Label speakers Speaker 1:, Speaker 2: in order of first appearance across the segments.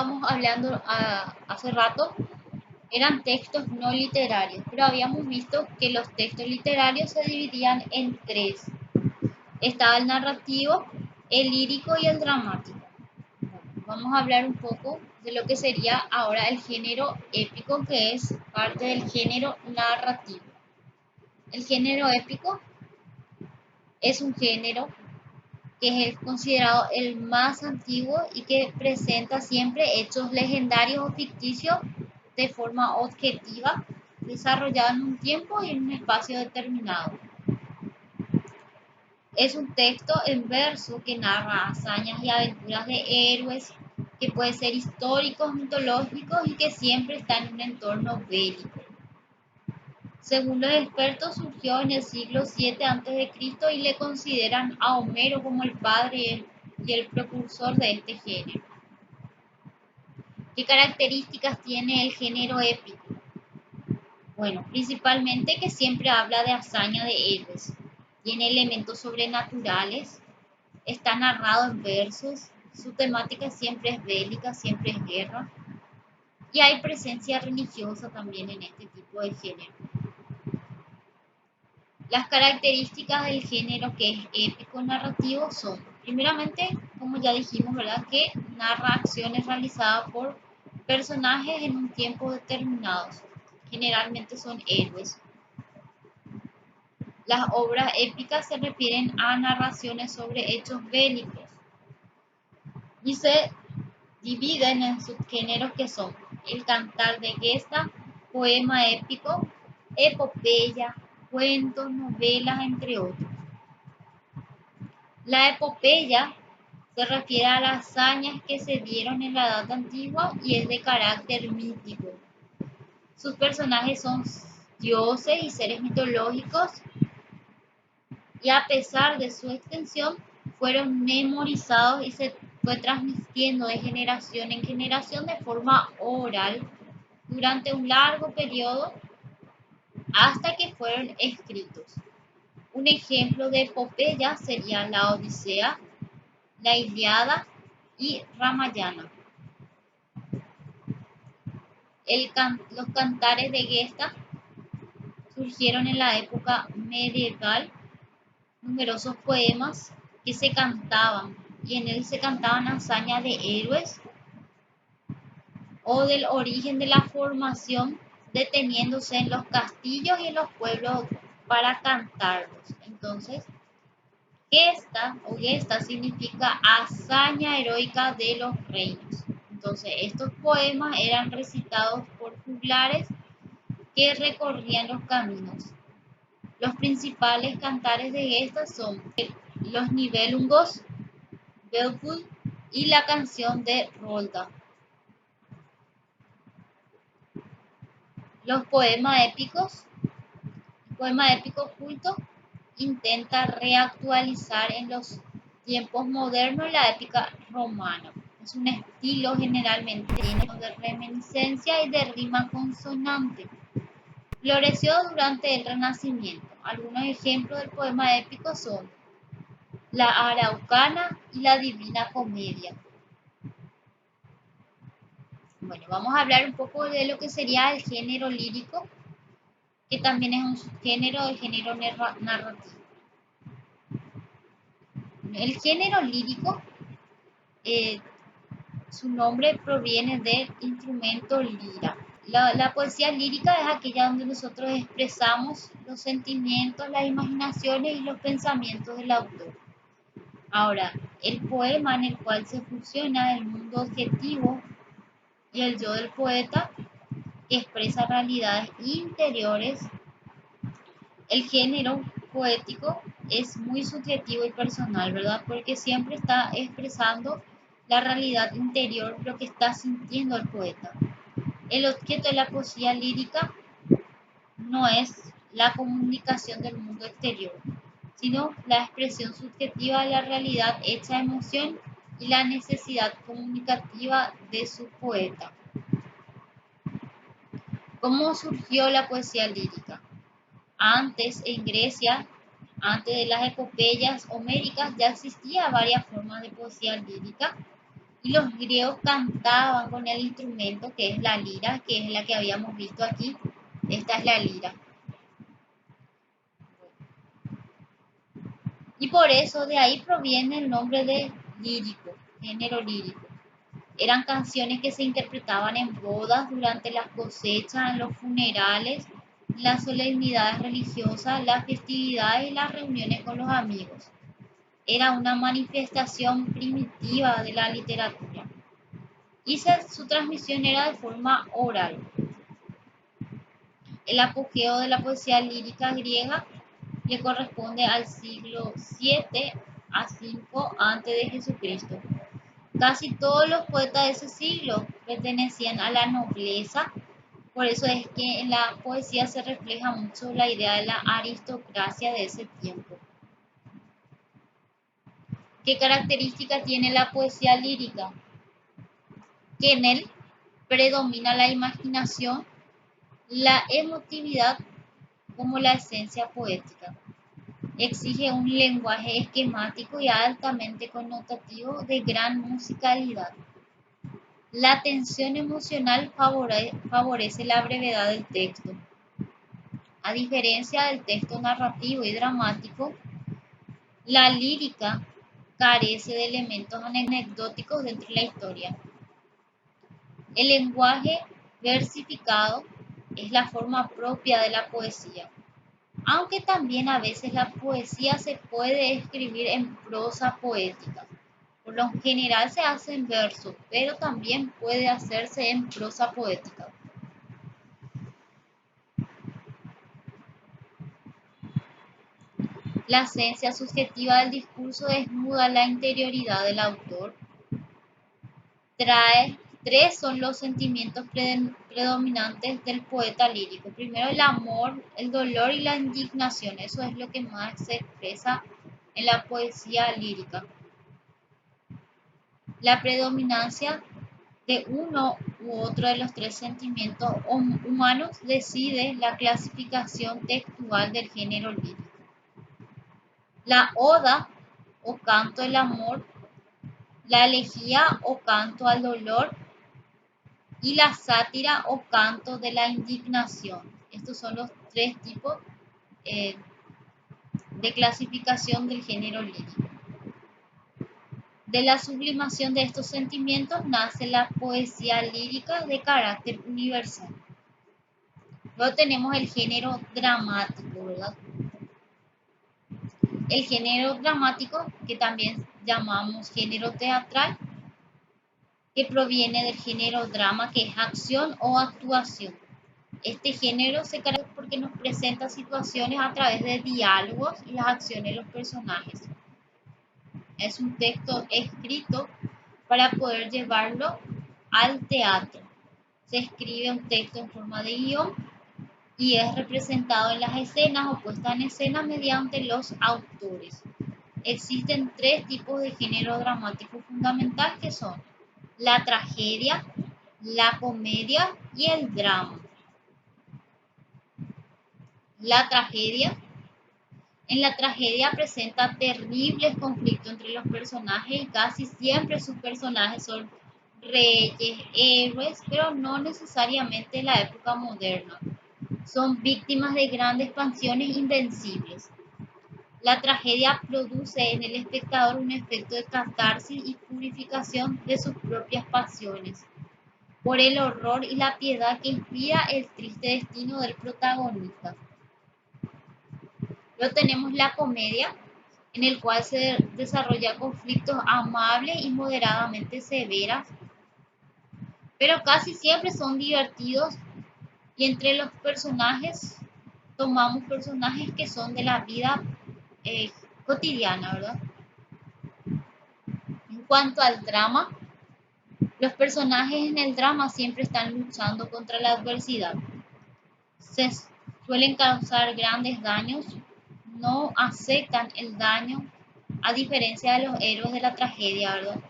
Speaker 1: Estábamos hablando hace rato, eran textos no literarios, pero habíamos visto que los textos literarios se dividían en tres. Estaba el narrativo, el lírico y el dramático. Vamos a hablar un poco de lo que sería ahora el género épico, que es parte del género narrativo. El género épico es un género que es considerado el más antiguo y que presenta siempre hechos legendarios o ficticios de forma objetiva, desarrollado en un tiempo y en un espacio determinado. Es un texto en verso que narra hazañas y aventuras de héroes, que pueden ser históricos, mitológicos y que siempre están en un entorno bélico. Según los expertos, surgió en el siglo VII a.C. y le consideran a Homero como el padre y el precursor de este género. ¿Qué características tiene el género épico? Bueno, principalmente que siempre habla de hazaña de héroes, tiene elementos sobrenaturales, está narrado en versos, su temática siempre es bélica, siempre es guerra, y hay presencia religiosa también en este tipo de género. Las características del género que es épico narrativo son, primeramente, como ya dijimos, ¿verdad?, que narra acciones realizadas por personajes en un tiempo determinado. Generalmente son héroes. Las obras épicas se refieren a narraciones sobre hechos bélicos y se dividen en subgéneros que son el cantar de gesta, poema épico, epopeya, cuentos, novelas, entre otros. La epopeya se refiere a las hazañas que se dieron en la Edad Antigua y es de carácter mítico. Sus personajes son dioses y seres mitológicos y a pesar de su extensión fueron memorizados y se fue transmitiendo de generación en generación de forma oral durante un largo periodo hasta que fueron escritos. Un ejemplo de epopeya sería la Odisea, la Ilíada y Ramayana. Los cantares de gesta surgieron en la época medieval, numerosos poemas que se cantaban y en él se cantaban hazañas de héroes o del origen de la formación, deteniéndose en los castillos y en los pueblos para cantarlos. Entonces, gesta significa hazaña heroica de los reinos. Entonces, estos poemas eran recitados por juglares que recorrían los caminos. Los principales cantares de gesta son los Nibelungos, Beowulf y la canción de Rolda. Los poemas épicos. El poema épico culto intenta reactualizar en los tiempos modernos la épica romana. Es un estilo generalmente lleno de reminiscencia y de rima consonante. Floreció durante el Renacimiento. Algunos ejemplos del poema épico son la Araucana y la Divina Comedia. Bueno, vamos a hablar un poco de lo que sería el género lírico, que también es un subgénero del género narrativo. El género lírico, su nombre proviene del instrumento lira. La poesía lírica es aquella donde nosotros expresamos los sentimientos, las imaginaciones y los pensamientos del autor. Ahora, el poema en el cual se fusiona el mundo objetivo y el yo del poeta, que expresa realidades interiores. El género poético es muy subjetivo y personal, ¿verdad? Porque siempre está expresando la realidad interior, lo que está sintiendo el poeta. El objeto de la poesía lírica no es la comunicación del mundo exterior, sino la expresión subjetiva de la realidad hecha emoción y la necesidad comunicativa de su poeta. ¿Cómo surgió la poesía lírica? Antes, en Grecia, antes de las epopeyas homéricas, ya existía varias formas de poesía lírica. Y los griegos cantaban con el instrumento que es la lira, que es la que habíamos visto aquí. Esta es la lira. Y por eso de ahí proviene el nombre de lírico, género lírico. Eran canciones que se interpretaban en bodas, durante las cosechas, en los funerales, las solemnidades religiosas, las festividades y las reuniones con los amigos. Era una manifestación primitiva de la literatura y su transmisión era de forma oral. El apogeo de la poesía lírica griega le corresponde al siglo VII a V antes de Jesucristo. Casi todos los poetas de ese siglo pertenecían a la nobleza, por eso es que en la poesía se refleja mucho la idea de la aristocracia de ese tiempo. ¿Qué característica tiene la poesía lírica? Que en él predomina la imaginación, la emotividad como la esencia poética. Exige un lenguaje esquemático y altamente connotativo de gran musicalidad. La tensión emocional favorece la brevedad del texto. A diferencia del texto narrativo y dramático, la lírica carece de elementos anecdóticos dentro de la historia. El lenguaje versificado es la forma propia de la poesía, aunque también a veces la poesía se puede escribir en prosa poética. Por lo general se hace en verso, pero también puede hacerse en prosa poética. La esencia subjetiva del discurso desnuda la interioridad del autor. Tres son los sentimientos predominantes del poeta lírico. Primero el amor, el dolor y la indignación. Eso es lo que más se expresa en la poesía lírica. La predominancia de uno u otro de los tres sentimientos humanos decide la clasificación textual del género lírico. La oda o canto del amor, la elegía o canto al dolor y la sátira o canto de la indignación. Estos son los tres tipos de clasificación del género lírico. De la sublimación de estos sentimientos nace la poesía lírica de carácter universal. Luego tenemos el género dramático, ¿verdad? El género dramático, que también llamamos género teatral, que proviene del género drama, que es acción o actuación. Este género se caracteriza porque nos presenta situaciones a través de diálogos y las acciones de los personajes. Es un texto escrito para poder llevarlo al teatro. Se escribe un texto en forma de guión y es representado en las escenas o puesta en escena mediante los autores. Existen tres tipos de género dramático fundamental que son la tragedia, la comedia y el drama. La tragedia. En la tragedia presenta terribles conflictos entre los personajes y casi siempre sus personajes son reyes, héroes, pero no necesariamente en la época moderna. Son víctimas de grandes pasiones invencibles. La tragedia produce en el espectador un efecto de catarsis y purificación de sus propias pasiones, por el horror y la piedad que inspira el triste destino del protagonista. Luego tenemos la comedia, en el cual se desarrolla conflictos amables y moderadamente severas, pero casi siempre son divertidos y entre los personajes tomamos personajes que son de la vida cotidiana, ¿verdad? En cuanto al drama, los personajes en el drama siempre están luchando contra la adversidad. Se suelen causar grandes daños, no aceptan el daño, a diferencia de los héroes de la tragedia, ¿verdad?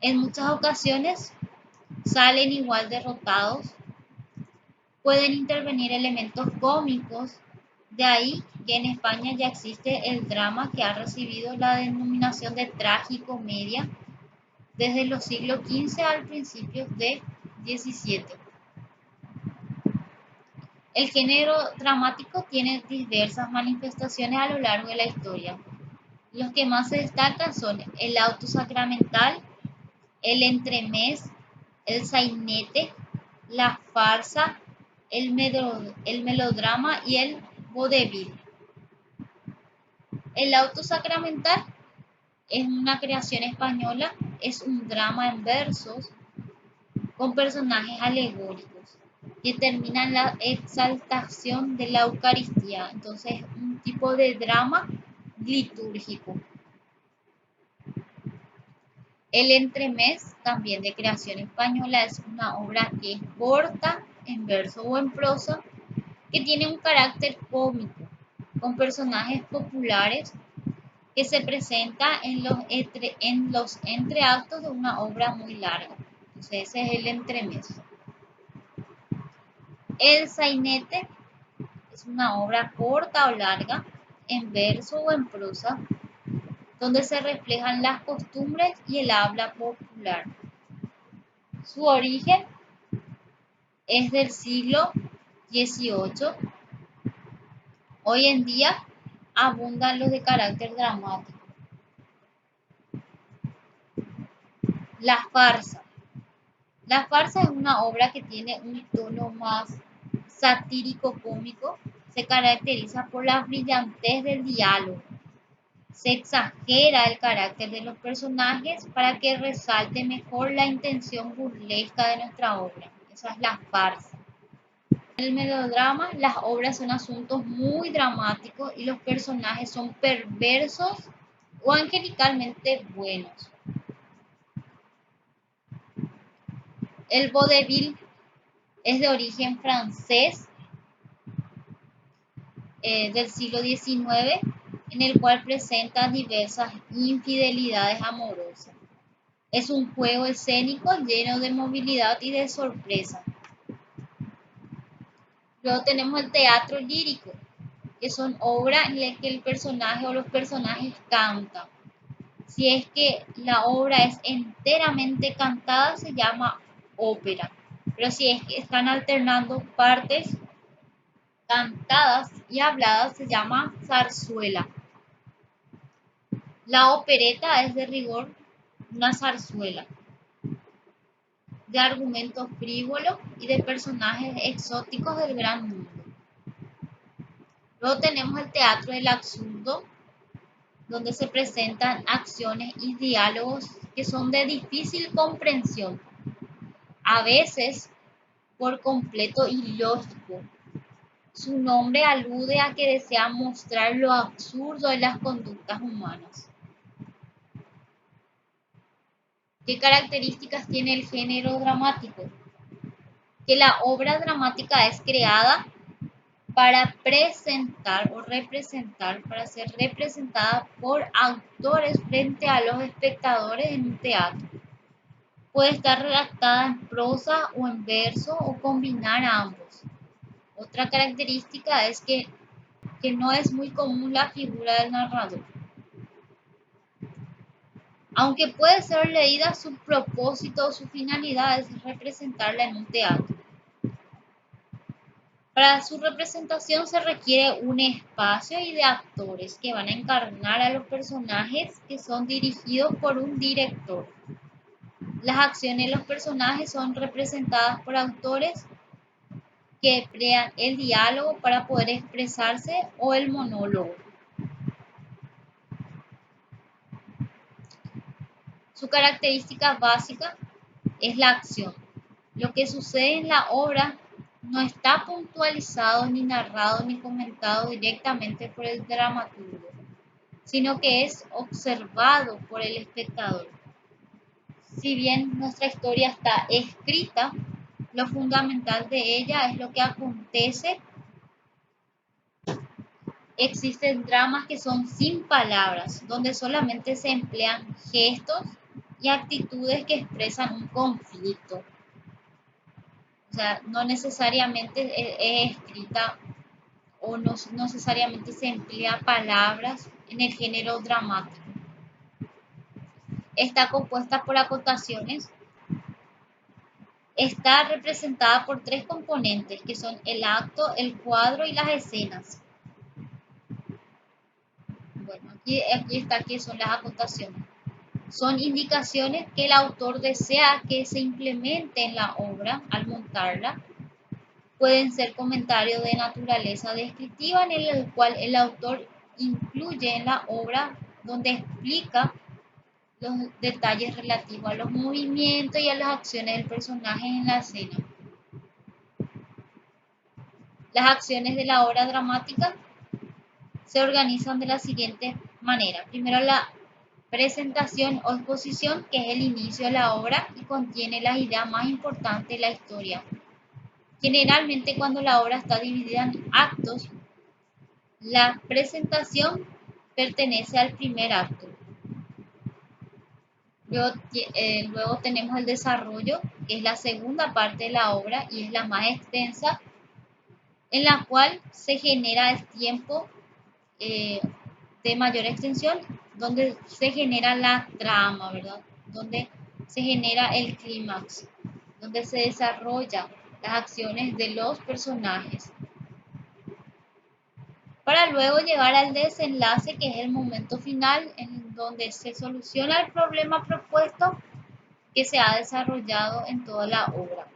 Speaker 1: En muchas ocasiones salen igual derrotados, pueden intervenir elementos cómicos, de ahí que en España ya existe el drama que ha recibido la denominación de tragicomedia desde los siglos XV al principios de XVII. El género dramático tiene diversas manifestaciones a lo largo de la historia. Los que más se destacan son el auto sacramental, el entremés, el sainete, la farsa, el melodrama y el vodevil. El auto sacramental es una creación española, es un drama en versos con personajes alegóricos que terminan la exaltación de la Eucaristía. Entonces, un tipo de drama litúrgico. El entremés, también de creación española, es una obra que es corta, en verso o en prosa, que tiene un carácter cómico, con personajes populares que se presenta en los entreactos de una obra muy larga. Entonces, ese es el entremés. El sainete es una obra corta o larga, en verso o en prosa, donde se reflejan las costumbres y el habla popular. Su origen es del siglo XVIII. Hoy en día abundan los de carácter dramático. La farsa. La farsa es una obra que tiene un tono más satírico-cómico. Se caracteriza por la brillantez del diálogo. Se exagera el carácter de los personajes para que resalte mejor la intención burlesca de nuestra obra. Esa es la farsa. En el melodrama, las obras son asuntos muy dramáticos y los personajes son perversos o angelicalmente buenos. El vodevil es de origen francés del siglo XIX, en el cual presenta diversas infidelidades amorosas. Es un juego escénico lleno de movilidad y de sorpresa. Luego tenemos el teatro lírico, que son obras en las que el personaje o los personajes cantan. Si es que la obra es enteramente cantada, se llama ópera. Pero si es que están alternando partes cantadas y habladas, se llama zarzuela. La opereta es de rigor una zarzuela, de argumento frívolo y de personajes exóticos del gran mundo. Luego tenemos el teatro del absurdo, donde se presentan acciones y diálogos que son de difícil comprensión, a veces por completo ilógico. Su nombre alude a que desea mostrar lo absurdo de las conductas humanas. ¿Qué características tiene el género dramático? Que la obra dramática es creada para presentar o representar, para ser representada por actores frente a los espectadores en un teatro. Puede estar redactada en prosa o en verso o combinar ambos. Otra característica es que no es muy común la figura del narrador. Aunque puede ser leída, su propósito o su finalidad es representarla en un teatro. Para su representación se requiere un espacio y de actores que van a encarnar a los personajes que son dirigidos por un director. Las acciones de los personajes son representadas por actores que emplean el diálogo para poder expresarse o el monólogo. Su característica básica es la acción. Lo que sucede en la obra no está puntualizado, ni narrado, ni comentado directamente por el dramaturgo, sino que es observado por el espectador. Si bien nuestra historia está escrita, lo fundamental de ella es lo que acontece. Existen dramas que son sin palabras, donde solamente se emplean gestos y actitudes que expresan un conflicto. O sea, no necesariamente es escrita o no necesariamente se emplea palabras en el género dramático. Está compuesta por acotaciones. Está representada por tres componentes, que son el acto, el cuadro y las escenas. Bueno, aquí está qué son las acotaciones. Son indicaciones que el autor desea que se implemente en la obra al montarla. Pueden ser comentarios de naturaleza descriptiva en el cual el autor incluye en la obra donde explica los detalles relativos a los movimientos y a las acciones del personaje en la escena. Las acciones de la obra dramática se organizan de la siguiente manera. Primero, la presentación o exposición, que es el inicio de la obra y contiene las ideas más importantes de la historia. Generalmente, cuando la obra está dividida en actos, la presentación pertenece al primer acto. Luego tenemos el desarrollo, que es la segunda parte de la obra y es la más extensa, en la cual se genera el tiempo de mayor extensión, donde se genera la trama, ¿verdad? Donde se genera el clímax, donde se desarrolla las acciones de los personajes, para luego llegar al desenlace, que es el momento final, en donde se soluciona el problema propuesto que se ha desarrollado en toda la obra.